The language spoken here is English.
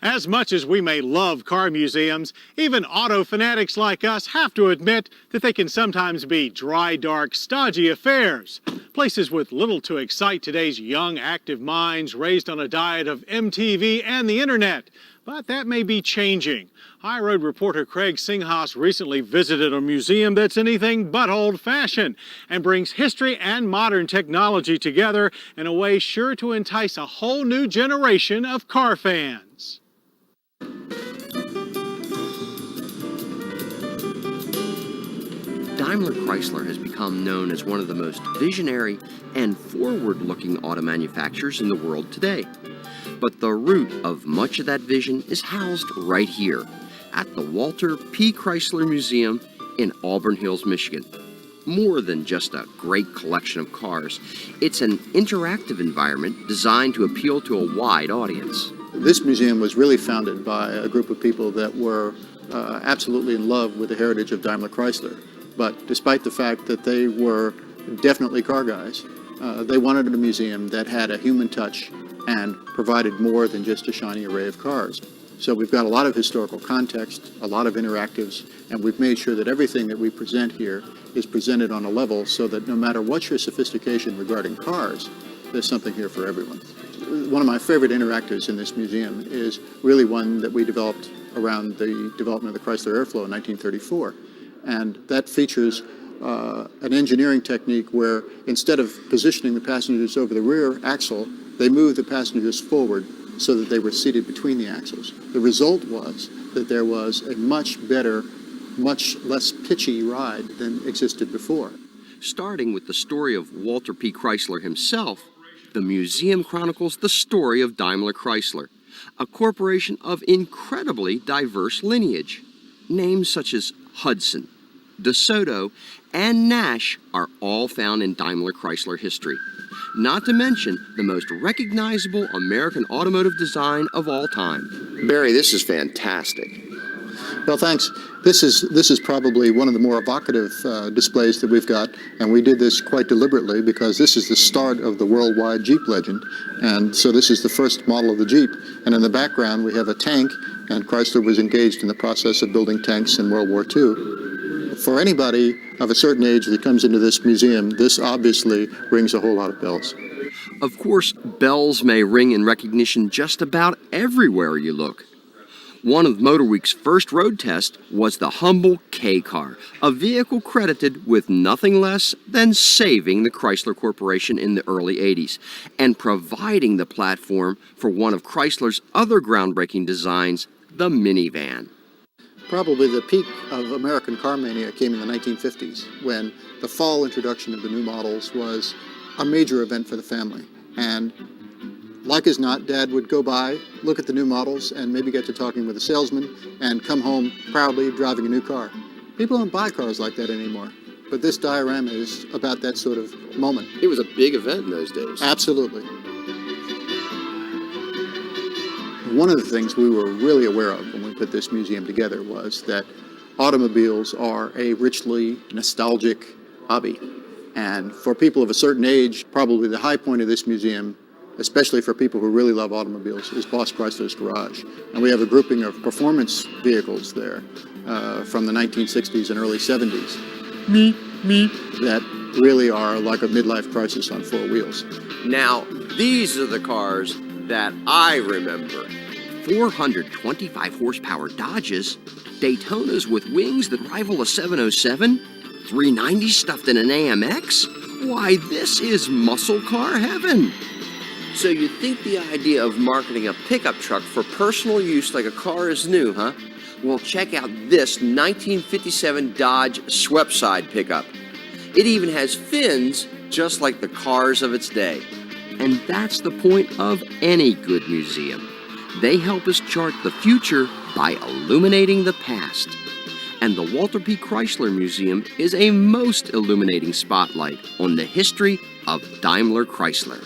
As much as we may love car museums, even auto fanatics like us have to admit that they can sometimes be dry, dark, stodgy affairs. Places with little to excite today's young, active minds raised on a diet of MTV and the internet. But that may be changing. High Road reporter Craig Singhas recently visited a museum that's anything but old-fashioned and brings history and modern technology together in a way sure to entice a whole new generation of car fans. Daimler Chrysler has become known as one of the most visionary and forward-looking auto manufacturers in the world today. But the root of much of that vision is housed right here at the Walter P. Chrysler Museum in Auburn Hills, Michigan. More than just a great collection of cars, it's an interactive environment designed to appeal to a wide audience. This museum was really founded by a group of people that were absolutely in love with the heritage of Daimler Chrysler. But despite the fact that they were definitely car guys, they wanted a museum that had a human touch and provided more than just a shiny array of cars. So we've got a lot of historical context, a lot of interactives, and we've made sure that everything that we present here is presented on a level so that no matter what your sophistication regarding cars, there's something here for everyone. One of my favorite interactives in this museum is really one that we developed around the development of the Chrysler Airflow in 1934. And that features an engineering technique where instead of positioning the passengers over the rear axle, they moved the passengers forward so that they were seated between the axles. The result was that there was a much better, much less pitchy ride than existed before. Starting with the story of Walter P. Chrysler himself, the museum chronicles the story of Daimler Chrysler, a corporation of incredibly diverse lineage. Names such as Hudson, DeSoto, and Nash are all found in Daimler Chrysler history. Not to mention the most recognizable American automotive design of all time. Barry, this is fantastic. Well, thanks. This is probably one of the more evocative displays that we've got, and we did this quite deliberately because this is the start of the worldwide Jeep legend, and so this is the first model of the Jeep. And in the background we have a tank, and Chrysler was engaged in the process of building tanks in World War II. For anybody of a certain age that comes into this museum, this obviously rings a whole lot of bells. Of course, bells may ring in recognition just about everywhere you look. One of Motorweek's first road tests was the humble K-Car, a vehicle credited with nothing less than saving the Chrysler Corporation in the early 80s and providing the platform for one of Chrysler's other groundbreaking designs, the minivan. Probably the peak of American car mania came in the 1950s, when the fall introduction of the new models was a major event for the family. And like as not, Dad would go by, look at the new models, and maybe get to talking with a salesman, and come home proudly driving a new car. People don't buy cars like that anymore, but this diorama is about that sort of moment. It was a big event in those days. Absolutely. One of the things we were really aware of when we put this museum together was that automobiles are a richly nostalgic hobby. And for people of a certain age, probably the high point of this museum, especially for people who really love automobiles, is Boss Chrysler's garage. And we have a grouping of performance vehicles there from the 1960s and early 70s that really are like a midlife crisis on four wheels. Now, these are the cars that I remember. 425 horsepower Dodges, Daytonas with wings that rival a 707, 390 stuffed in an AMX. Why, this is muscle car heaven. So you think the idea of marketing a pickup truck for personal use like a car is new, huh? Well, check out this 1957 Dodge Swept-Side pickup. It even has fins just like the cars of its day. And that's the point of any good museum. They help us chart the future by illuminating the past. And the Walter P. Chrysler Museum is a most illuminating spotlight on the history of Daimler Chrysler.